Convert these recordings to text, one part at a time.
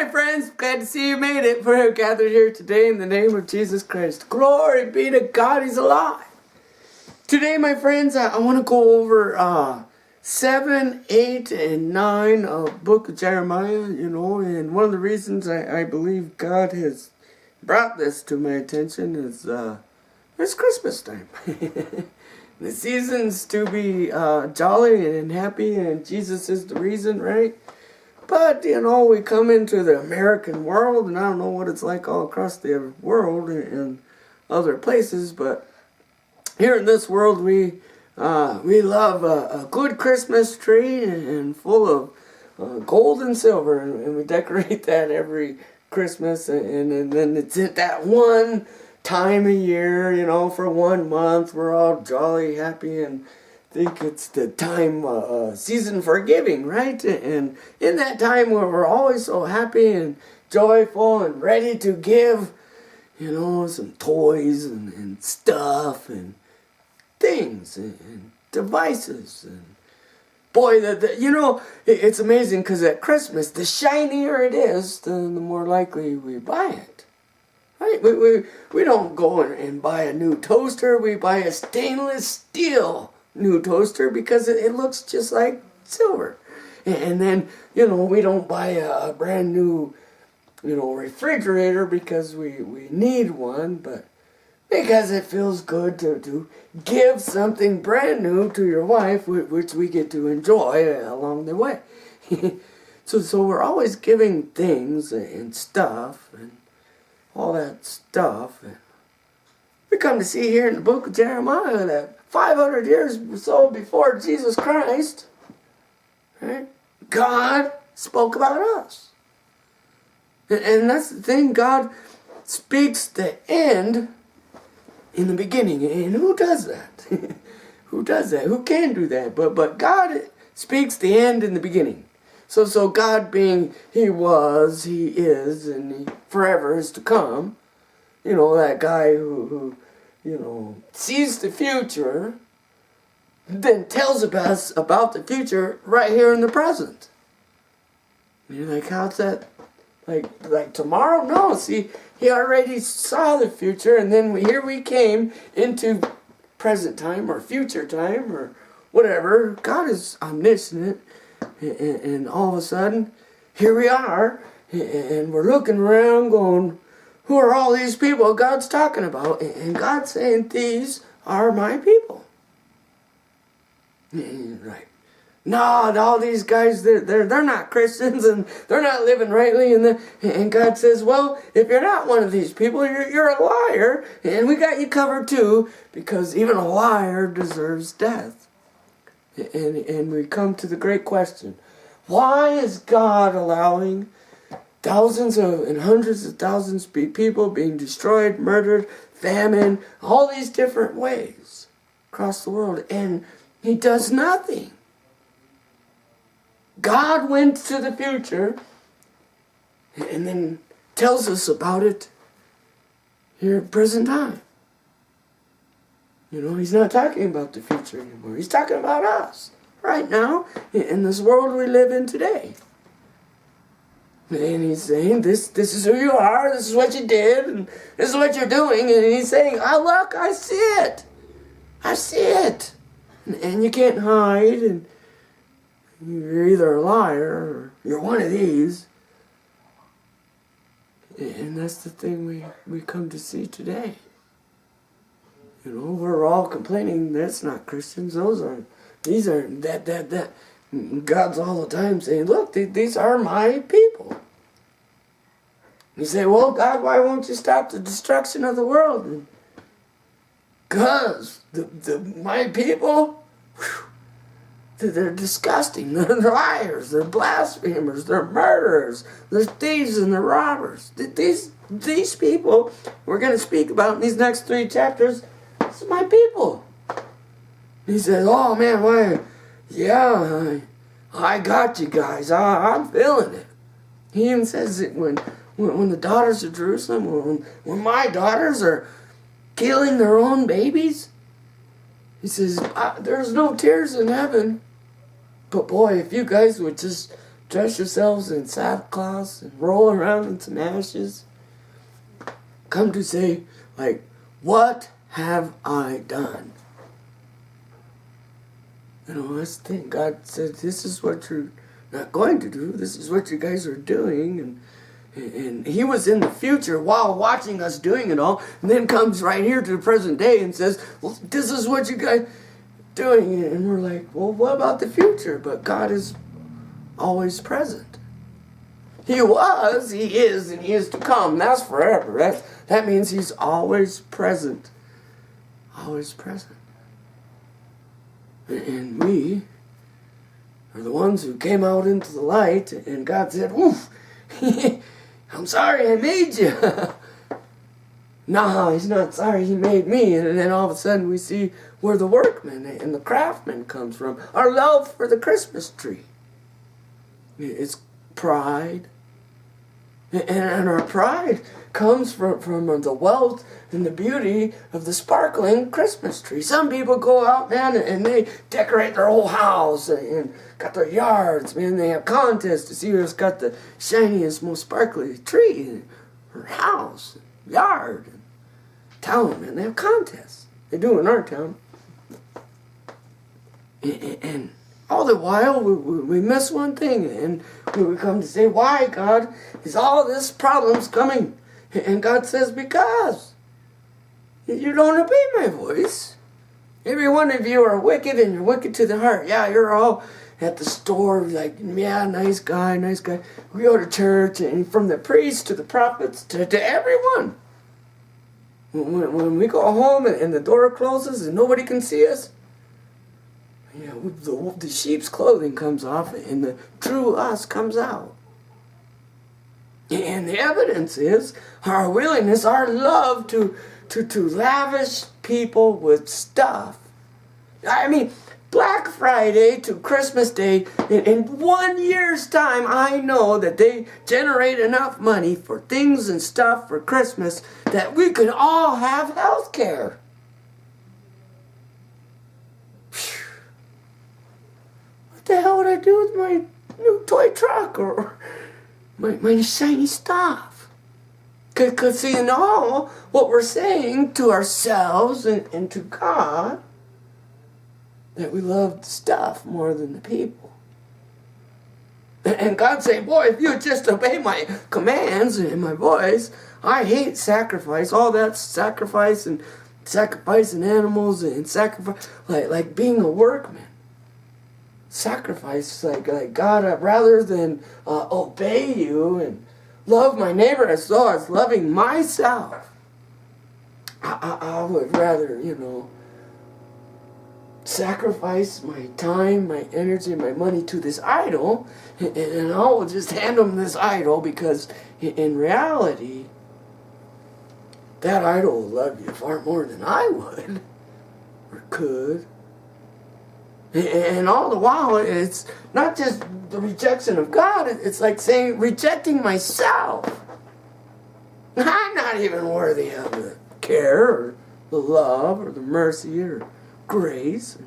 my friends. Glad to see you made it. We're gathered here today in the name of Jesus Christ. Glory be to God, He's alive. Today, my friends, I want to go over 7, 8, and 9 of Book of Jeremiah, and one of the reasons I believe God has brought this to my attention is it's Christmas time. The season's to be jolly and happy, and Jesus is the reason, right? But, we come into the American world, and I don't know what it's like all across the world and other places, but here in this world, we love a good Christmas tree and full of gold and silver, and we decorate that every Christmas, and then it's at that one time of year, for 1 month, we're all jolly, happy, and think it's the time, season for giving, right? And in that time where we're always so happy and joyful and ready to give, some toys and stuff and things and devices. And boy, it's amazing because at Christmas, the shinier it is, the more likely we buy it. Right? We don't go and buy a new toaster. We buy a stainless steel new toaster because it looks just like silver. And then, we don't buy a brand new, refrigerator because we need one, but because it feels good to give something brand new to your wife, which we get to enjoy along the way. So we're always giving things and stuff and all that stuff. And we come to see here in the book of Jeremiah that 500 years or so before Jesus Christ, right, God spoke about us. And that's the thing, God speaks the end in the beginning. And who does that? Who does that? Who can do that? But God speaks the end in the beginning. So God being He was, He is, and He forever is to come. That guy who sees the future, then tells us about the future right here in the present. And you're like, how's that? Like tomorrow? No, see, He already saw the future, and then here we came into present time or future time or whatever. God is omniscient, and all of a sudden, here we are, and we're looking around going, who are all these people God's talking about? And God's saying, these are my people. Right. No, all these guys, they're not Christians, and they're not living rightly. And God says, well, if you're not one of these people, you're a liar, and we got you covered too, because even a liar deserves death. And we come to the great question, why is God allowing thousands and hundreds of thousands of people being destroyed, murdered, famine, all these different ways across the world, and He does nothing? God went to the future and then tells us about it here at present time. He's not talking about the future anymore. He's talking about us right now in this world we live in today. And He's saying, this is who you are, this is what you did, and this is what you're doing. And He's saying, look, I see it. I see it. And you can't hide, and you're either a liar or you're one of these. And that's the thing we come to see today. We're all complaining that's not Christians, these aren't that. God's all the time saying, look, these are my people. You say, well, God, why won't you stop the destruction of the world? Because my people, they're disgusting. They're liars. They're blasphemers. They're murderers. They're thieves and they're robbers. These people we're going to speak about in these next 3 chapters, this is my people. He says, oh, man, why? Yeah, I got you guys. I'm feeling it. He even says it when the daughters of Jerusalem, when my daughters are killing their own babies. He says, there's no tears in heaven. But boy, if you guys would just dress yourselves in sackcloth and roll around in some ashes, come to say, like, what have I done? You know, that's the thing. God said, this is what you're not going to do. This is what you guys are doing. And he was in the future while watching us doing it all, and then comes right here to the present day and says, well, this is what you guys are doing. And we're like, well, what about the future? But God is always present. He was, he is, and he is to come. That's forever. That means he's always present. Always present. And we are the ones who came out into the light, and God said, oof, I'm sorry I made you. No, he's not sorry he made me. And then all of a sudden we see where the workman and the craftsman comes from. Our love for the Christmas tree. It's pride. And our pride comes from the wealth and the beauty of the sparkling Christmas tree. Some people go out, man, and they decorate their whole house and got their yards, man. They have contests to see who's got the shiniest, most sparkly tree in her house, yard, and town, man. They have contests. They do in our town. And all the while, we miss one thing, and we come to say, why, God, is all this problems coming? And God says, because you don't obey my voice. Every one of you are wicked, and you're wicked to the heart. Yeah, you're all at the store, like, yeah, nice guy, nice guy. We go to church, and from the priests to the prophets to everyone. When we go home and the door closes and nobody can see us, you know, the sheep's clothing comes off and the true us comes out. And the evidence is our willingness, our love to lavish people with stuff. I mean, Black Friday to Christmas Day, in 1 year's time, I know that they generate enough money for things and stuff for Christmas that we could all have health care. What the hell would I do with my new toy truck or my shiny stuff? Because, see, in all what we're saying to ourselves and to God, that we love the stuff more than the people. And God saying, boy, if you just obey my commands and my voice, I hate sacrifice, all that sacrifice and sacrificing animals and sacrifice, like being a workman. Sacrifice, like God, rather than obey you and love my neighbor as though I was loving myself, I would rather, sacrifice my time, my energy, my money to this idol, and I will just hand them this idol because in reality, that idol will love you far more than I would or could. And all the while, it's not just the rejection of God, it's like saying rejecting myself. I'm not even worthy of the care or the love or the mercy or grace.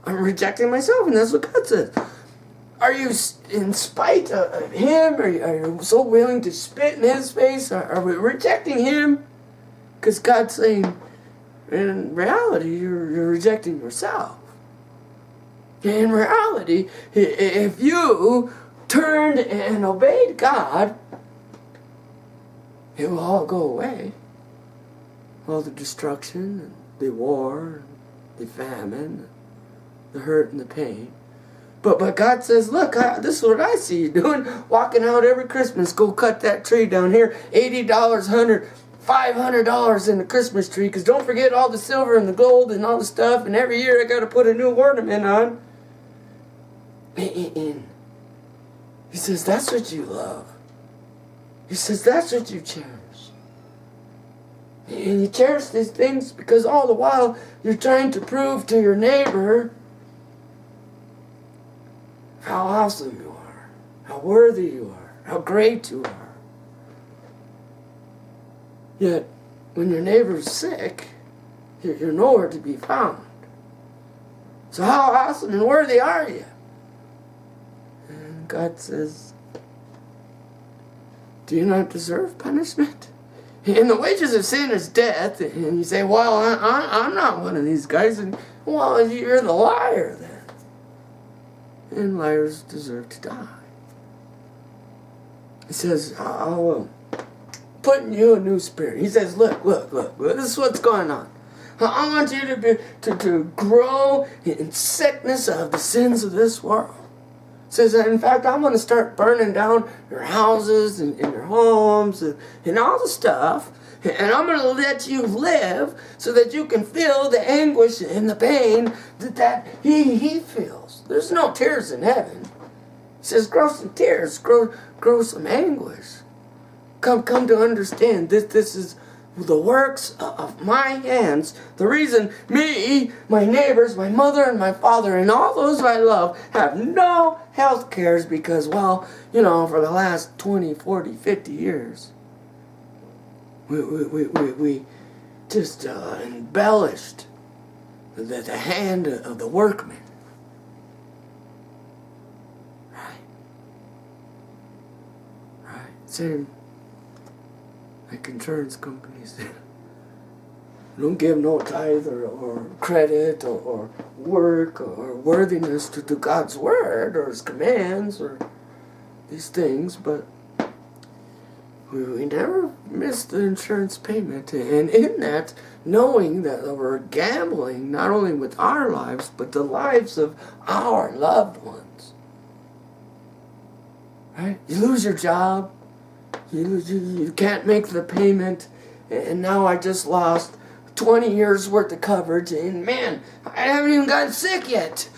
I'm rejecting myself, and that's what God says. Are you in spite of him? Are you so willing to spit in his face? Are we rejecting him? Because God's saying, in reality, you're rejecting yourself. In reality, if you turned and obeyed God, it will all go away. All the destruction, and the war, the famine, the hurt and the pain. But God says, look, this is what I see you doing. Walking out every Christmas, go cut that tree down here. $80, $100, $500 in the Christmas tree. Because don't forget all the silver and the gold and all the stuff. And every year I got to put a new ornament on. And he says, that's what you love. He says, that's what you cherish. And you cherish these things because all the while you're trying to prove to your neighbor how awesome you are, how worthy you are, how great you are. Yet, when your neighbor's sick, you're nowhere to be found. So how awesome and worthy are you? And God says, do you not deserve punishment? And the wages of sin is death. And you say, well, I'm not one of these guys. And, well, you're the liar then. And liars deserve to die. He says, I'll put in you a new spirit. He says, look, this is what's going on. I want you to grow in sickness of the sins of this world. It says that, in fact, I'm going to start burning down your houses and your homes and all the stuff. And I'm going to let you live so that you can feel the anguish and the pain that he feels. There's no tears in heaven. He says, grow some tears, grow some anguish. Come to understand this is the works of my hands. The reason me, my neighbors, my mother and my father, and all those I love have no health cares because, well, for the last 20, 40, 50 years, we just embellished the hand of the workman. Right. Same like insurance companies. Don't give no tithe or credit or work or worthiness to God's word or his commands or these things, but we never miss the insurance payment. And in that, knowing that we're gambling not only with our lives, but the lives of our loved ones. Right? You lose your job, you can't make the payment, and now I just lost 20 years worth of coverage, and man, I haven't even gotten sick yet.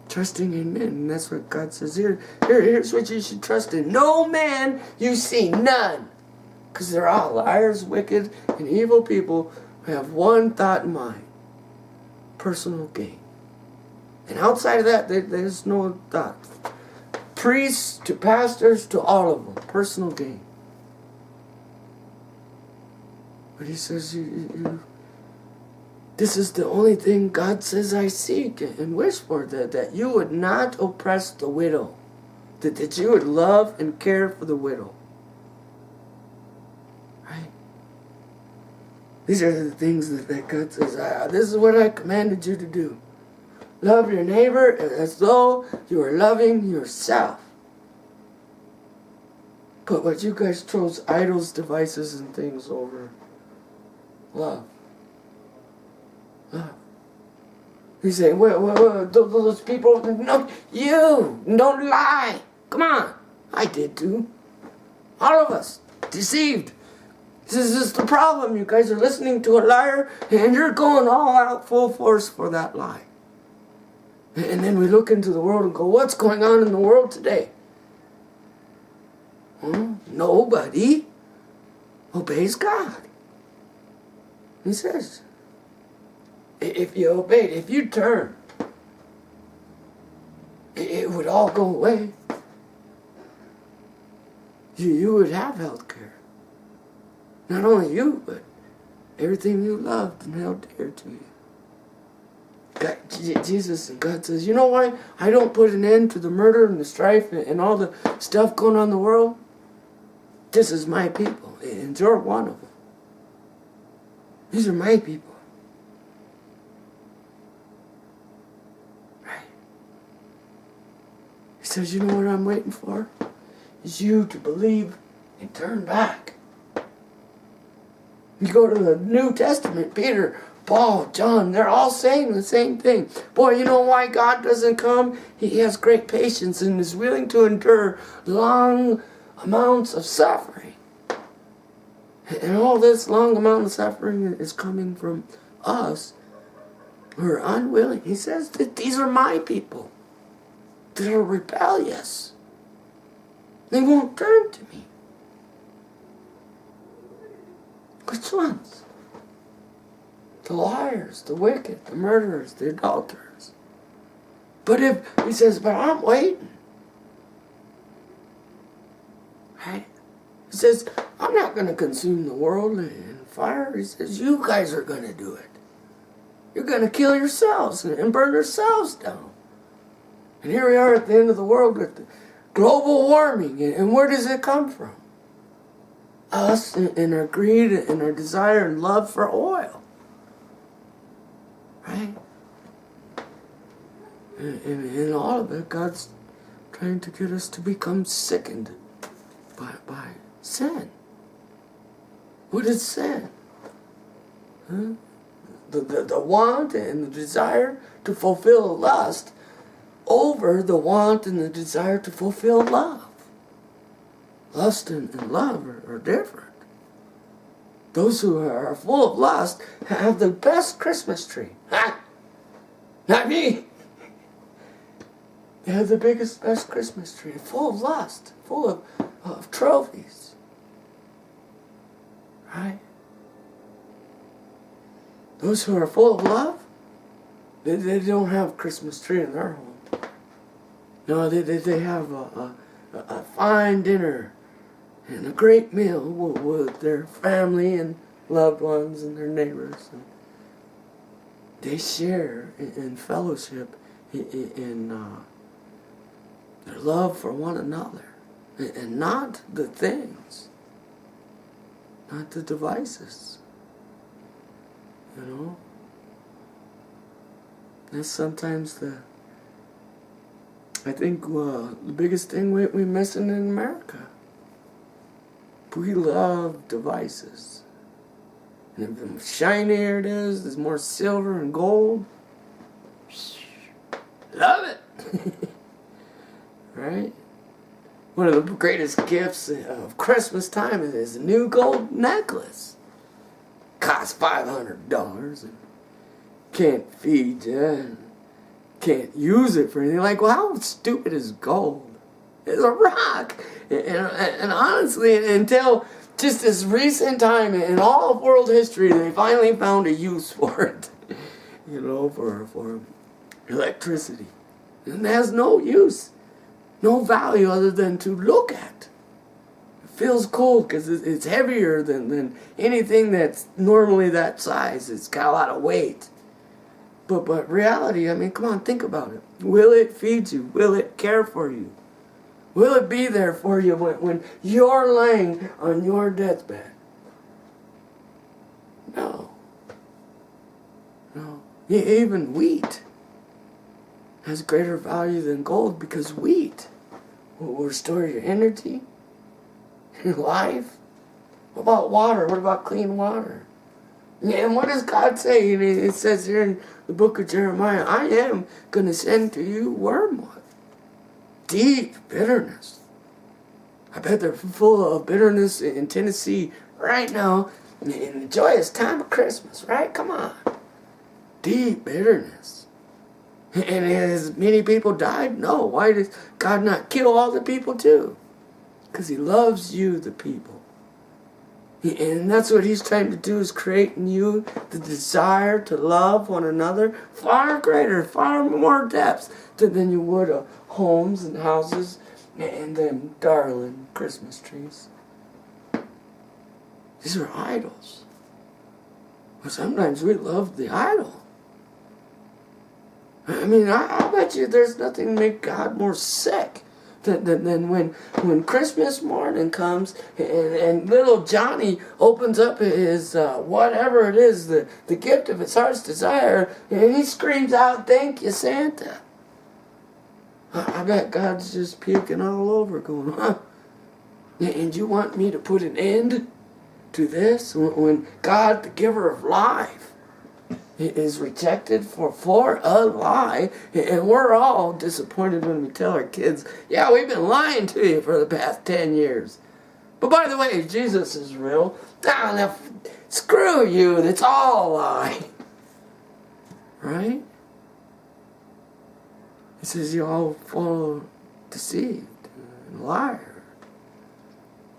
Trusting in men, and that's what God says here. Here's what you should trust in. No man you see, none. Because they're all liars, wicked, and evil people who have one thought in mind. Personal gain. And outside of that, there's no thought. Priests to pastors to all of them. Personal gain. But he says, this is the only thing God says I seek and wish for, that you would not oppress the widow. That you would love and care for the widow. Right? These are the things that God says, this is what I commanded you to do. Love your neighbor as though you were loving yourself. But what you guys chose idols, devices, and things over love. Love. You say, well, those people, no, you, don't lie. Come on. I did too. All of us. Deceived. This is the problem. You guys are listening to a liar and you're going all out full force for that lie. And then we look into the world and go, what's going on in the world today? Nobody obeys God. He says, if you obeyed, if you turned, it would all go away. You would have health care. Not only you, but everything you loved and held dear to you. God, Jesus and God says, you know why I don't put an end to the murder and the strife and all the stuff going on in the world? This is my people, and you're one of them. These are my people. Right? He says, you know what I'm waiting for? Is you to believe and turn back. You go to the New Testament, Peter, Paul, John, they're all saying the same thing. Boy, you know why God doesn't come? He has great patience and is willing to endure long amounts of suffering. And all this long amount of suffering is coming from us who are unwilling. He says that these are my people that are rebellious. They won't turn to me. Which ones? The liars, the wicked, the murderers, the adulterers. But he says, but I'm waiting. Right? He says, I'm not going to consume the world in fire. He says, you guys are going to do it. You're going to kill yourselves and burn yourselves down. And here we are at the end of the world with the global warming. And where does it come from? Us and our greed and our desire and love for oil. Right? And in all of it, God's trying to get us to become sickened by sin. What is sin? Huh? The want and the desire to fulfill lust over the want and the desire to fulfill love. Lust and love are different. Those who are full of lust have the best Christmas tree. Ha! Not me! They have the best Christmas tree, full of lust, full of trophies. Right? Those who are full of love, they don't have a Christmas tree in their home. No, they have a fine dinner and a great meal with their family and loved ones and their neighbors. And they share in fellowship in their love for one another, and not the things, not the devices. You know? That's sometimes I think the biggest thing we're missing in America. We love devices. And the shinier it is, there's more silver and gold. Love it! Right? One of the greatest gifts of Christmas time is a new gold necklace. Costs $500 and can't feed you and can't use it for anything. Like, well, how stupid is gold? It's a rock. And honestly, until just this recent time in all of world history, they finally found a use for it. You know, for electricity. And it has no use, no value other than to look at. It feels cold because it's heavier than anything that's normally that size. It's got a lot of weight. But reality, I mean, come on, think about it. Will it feed you? Will it care for you? Will it be there for you when you're laying on your deathbed? No. No. Even wheat has greater value than gold, because wheat will restore your energy, your life. What about water? What about clean water? And what does God say? It says here in the book of Jeremiah, I am going to send to you wormwood. Deep bitterness. I bet they're full of bitterness in Tennessee right now in the joyous time of Christmas, right? Come on. Deep bitterness. And has many people died? No. Why does God not kill all the people too? Because He loves you, the people. And that's what He's trying to do, is create in you the desire to love one another far greater, far more depths than you would of homes and houses and them darling Christmas trees. These are idols. But sometimes we love the idol. I mean, I bet you there's nothing to make God more sick than when Christmas morning comes and little Johnny opens up his whatever it is, the gift of his heart's desire, and he screams out, "Thank you, Santa." I bet God's just puking all over, going, huh? And you want me to put an end to this when God, the giver of life, is rejected for a lie, and we're all disappointed when we tell our kids, yeah, we've been lying to you for the past 10 years. But by the way, Jesus is real. Now, screw you, it's all a lie. Right? It says you all fall deceived and liar.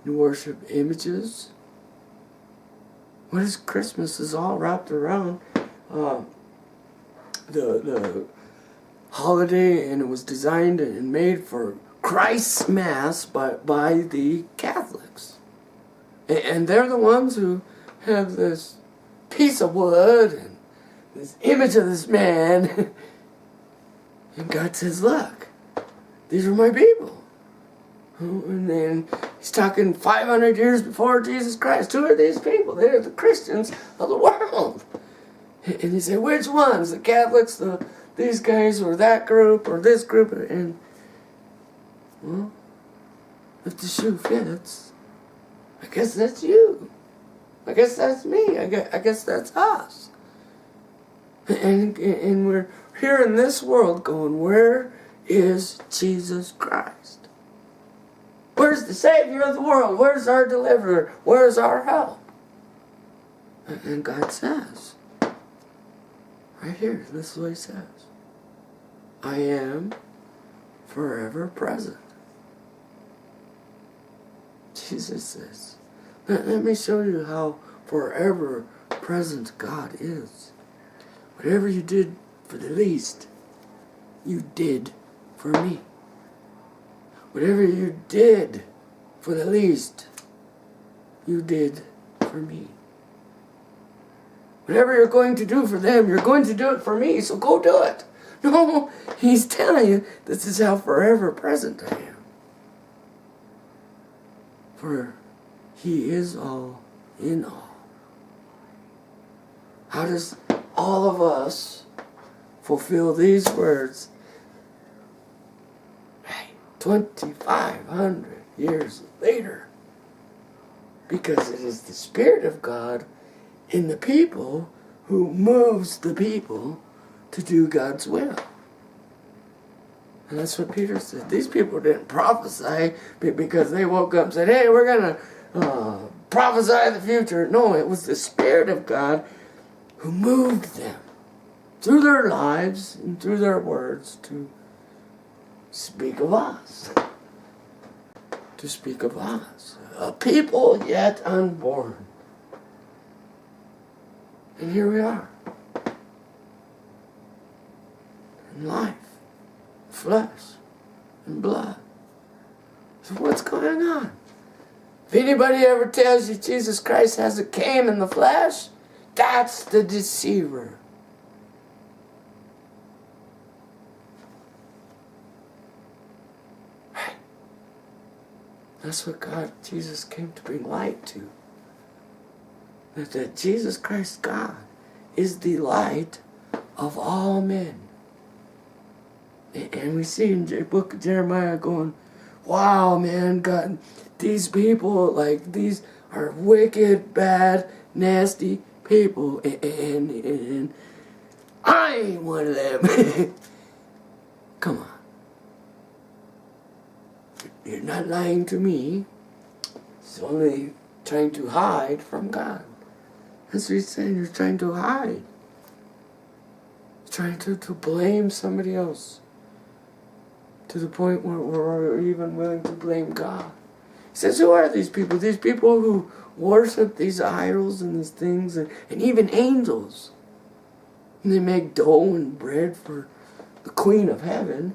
You worship images. What is Christmas is all wrapped around the holiday, and it was designed and made for Christ's Mass by the Catholics. And they're the ones who have this piece of wood and this image of this man. And God says, look, these are my people. And then he's talking 500 years before Jesus Christ. Who are these people? They're the Christians of the world. And he said, which ones? The Catholics, these guys, or that group, or this group? And, well, if the shoe fits, I guess that's you. I guess that's me. I guess that's us. And we're here in this world going, where is Jesus Christ? Where's the Savior of the world? Where's our deliverer? Where's our help? And God says, right here, this is what he says. I am forever present. Jesus says, let me show you how forever present God is. Whatever you did for the least, you did for me. Whatever you did for the least, you did for me. Whatever you're going to do for them, you're going to do it for me, so go do it. No, he's telling you this is how forever present I am. For he is all in all. How does all of us fulfill these words 2,500 years later? Because it is the Spirit of God in the people who moves the people to do God's will. And that's what Peter said. These people didn't prophesy because they woke up and said, hey, we're going to prophesy the future. No, it was the Spirit of God who moved them through their lives and through their words to speak of us. To speak of us. A people yet unborn. And here we are. In life, flesh, and blood. So what's going on? If anybody ever tells you Jesus Christ hasn't came in the flesh, that's the deceiver. Right? That's what Jesus came to bring light to. That Jesus Christ, God, is the light of all men. And we see in the book of Jeremiah going, wow, man, God, these people, like, these are wicked, bad, nasty people. And I ain't one of them. Come on. You're not lying to me. It's only trying to hide from God. That's what he's saying. You're trying to hide. You're trying to blame somebody else. To the point where we're even willing to blame God. He says, who are these people? These people who worship these idols and these things, and even angels. And they make dough and bread for the Queen of Heaven.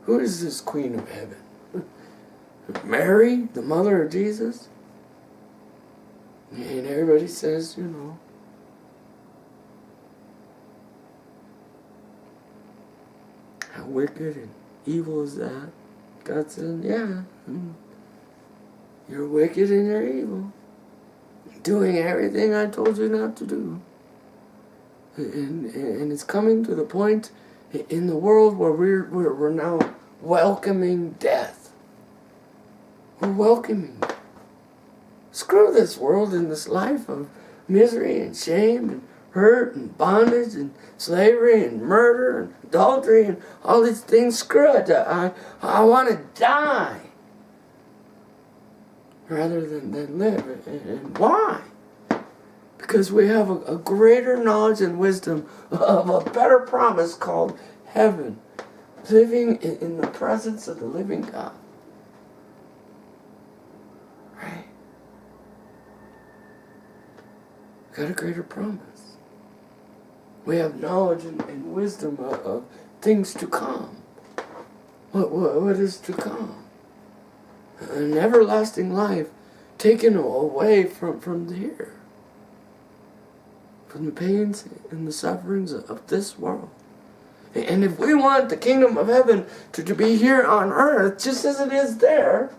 Who is this Queen of Heaven? Mary, the mother of Jesus? And everybody says, how wicked and evil is that? God said, yeah, you're wicked and you're evil. Doing everything I told you not to do. And it's coming to the point in the world where we're now welcoming death. We're welcoming it. Screw this world and this life of misery and shame and hurt and bondage and slavery and murder and adultery and all these things. Screw it. I want to die rather than live. And why? Because we have a greater knowledge and wisdom of a better promise called heaven. Living in the presence of the living God. Right? Got a greater promise. We have knowledge and wisdom of things to come. What is to come? An everlasting life taken away from here. From the pains and the sufferings of this world. And if we want the kingdom of heaven to be here on earth, just as it is there,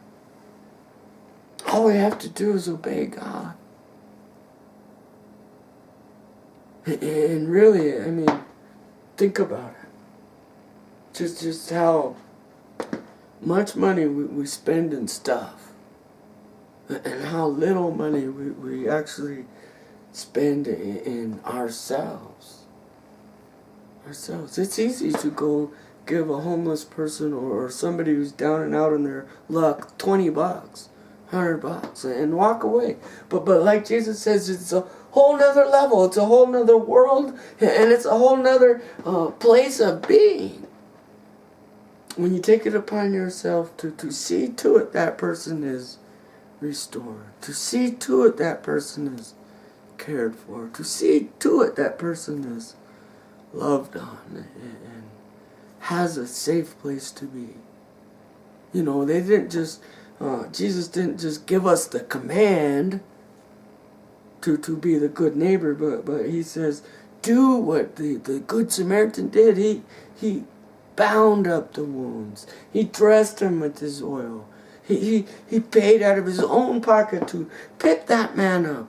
all we have to do is obey God. And really, I mean, think about it. Just how much money we spend in stuff. And how little money we actually spend in ourselves. It's easy to go give a homeless person or somebody who's down and out in their luck $20, $100, and walk away. But like Jesus says, it's a whole nother level. It's a whole nother world, and it's a whole nother place of being. When you take it upon yourself to see to it that person is restored, to see to it that person is cared for, to see to it that person is loved on and has a safe place to be. You know, they didn't just, Jesus didn't just give us the command to be the good neighbor, but he says, do what the Good Samaritan did. He bound up the wounds. He dressed him with his oil. He paid out of his own pocket to pick that man up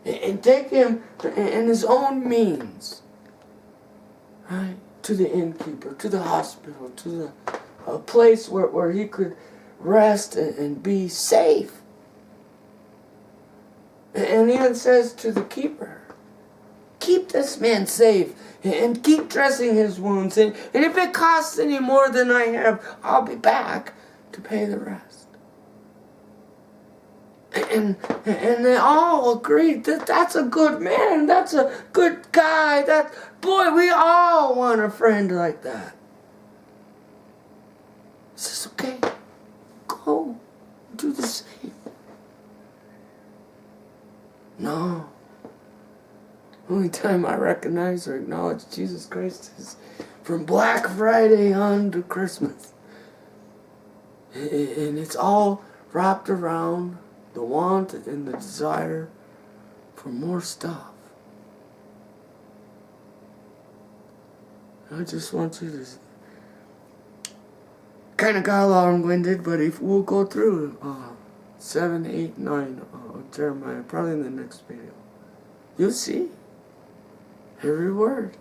and take him in his own means, right, to the innkeeper, to the hospital, to a place where he could rest and be safe. And even says to the keeper, keep this man safe and keep dressing his wounds. And if it costs any more than I have, I'll be back to pay the rest. And they all agreed that that's a good man, that's a good guy, boy, we all want a friend like that. He says, okay, go do the same. No. Only time I recognize or acknowledge Jesus Christ is from Black Friday on to Christmas. And it's all wrapped around the want and the desire for more stuff. I just want you to kind of got long-winded, but if we'll go through 7, 8, 9 of Jeremiah, probably in the next video, you'll see every word.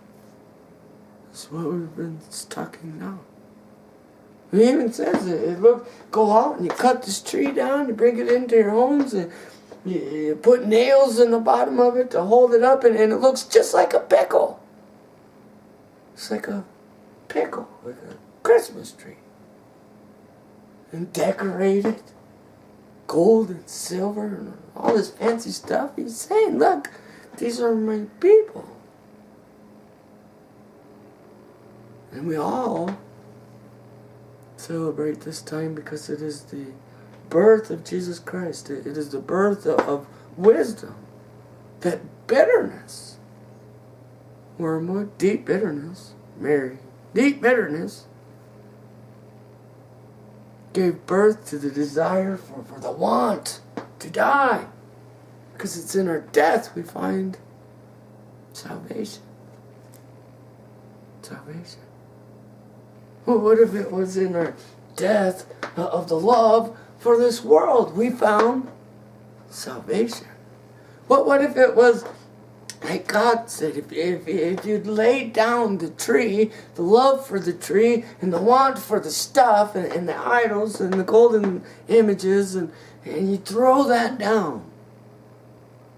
That's what we've been talking now. He even says it. Look, go out and you cut this tree down, you bring it into your homes, and you put nails in the bottom of it to hold it up, and it looks just like a pickle. It's like a pickle, like a Christmas tree. And decorate it, gold and silver and all this fancy stuff. He's saying, look, these are my people. And we all celebrate this time because it is the birth of Jesus Christ. It is the birth of wisdom. That bitterness, wormwood, deep bitterness, Mary, deep bitterness, gave birth to the desire for the want to die. Because it's in our death we find salvation. Salvation. Well, what if it was in our death of the love for this world we found salvation? What if it was like God said, if you'd laid down the tree, the love for the tree, and the want for the stuff, and the idols, and the golden images, and you throw that down,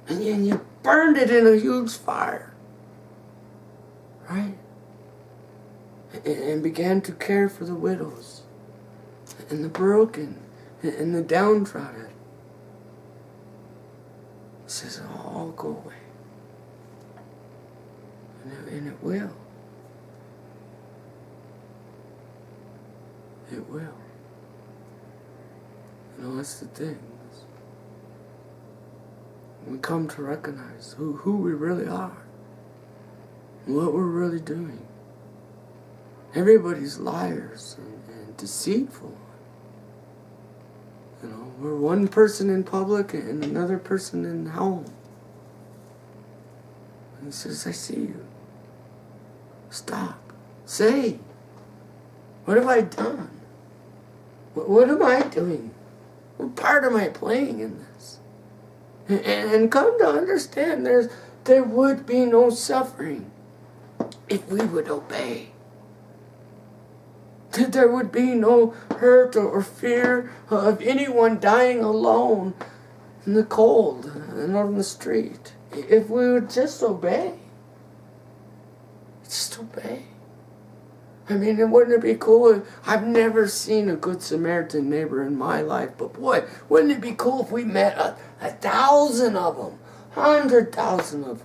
and you burned it in a huge fire, right? And began to care for the widows, and the broken, and the downtrodden. It says, all go away. And it will. It will. You know, that's the thing. We come to recognize who we really are. And what we're really doing. Everybody's liars and deceitful. You know, we're one person in public and another person in home. And he says, I see you. Stop. say? What have I done? What am I doing? What part am I playing in this? And come to understand there would be no suffering if we would obey. That there would be no hurt or fear of anyone dying alone in the cold and on the street. If we would just obey. Just obey. I mean, wouldn't it be cool? I've never seen a Good Samaritan neighbor in my life, but boy, wouldn't it be cool if we met 1,000 of them, 100,000 of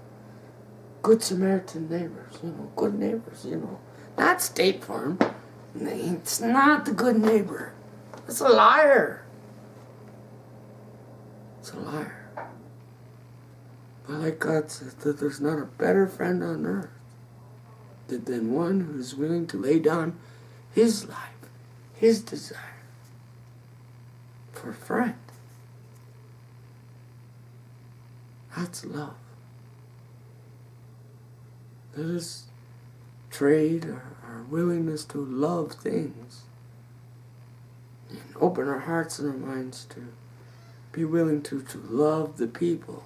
Good Samaritan neighbors, good neighbors, Not State Farm. It's not the good neighbor. It's a liar. It's a liar. But like God said, that there's not a better friend on earth than one who is willing to lay down his life, his desire for a friend. That's love. Let us trade our willingness to love things and open our hearts and our minds to be willing to love the people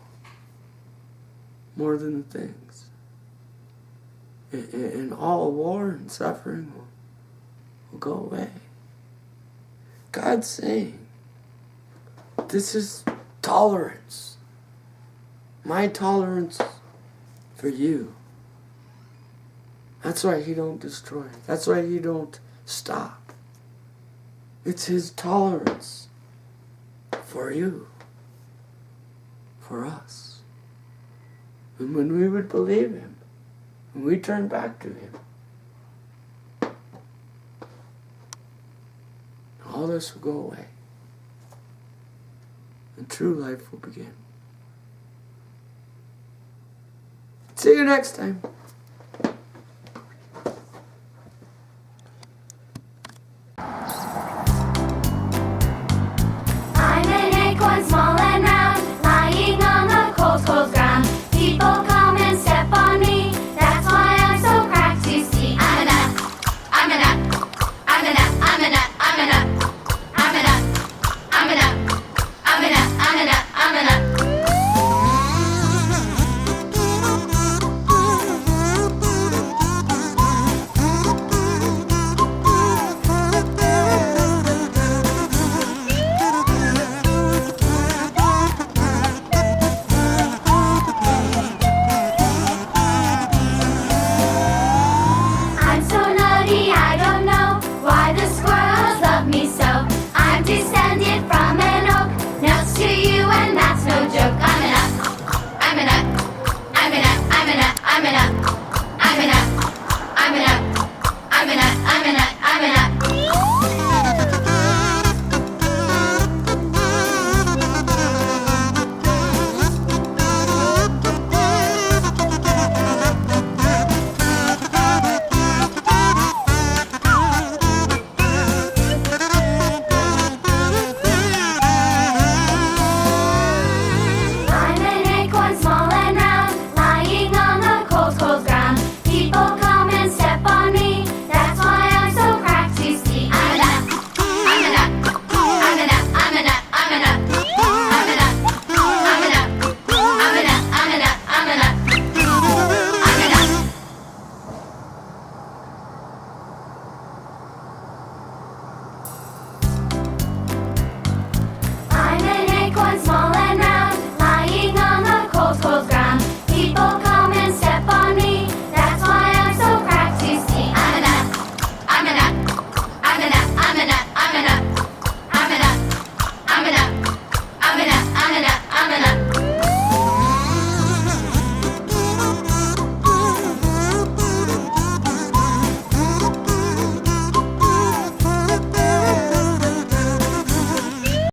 more than the things. And all war and suffering will go away. God's saying, this is tolerance. My tolerance for you. That's why he don't destroy. That's why he don't stop. It's his tolerance for you. For us. And when we would believe him, when we turn back to him, all this will go away. And true life will begin. See you next time.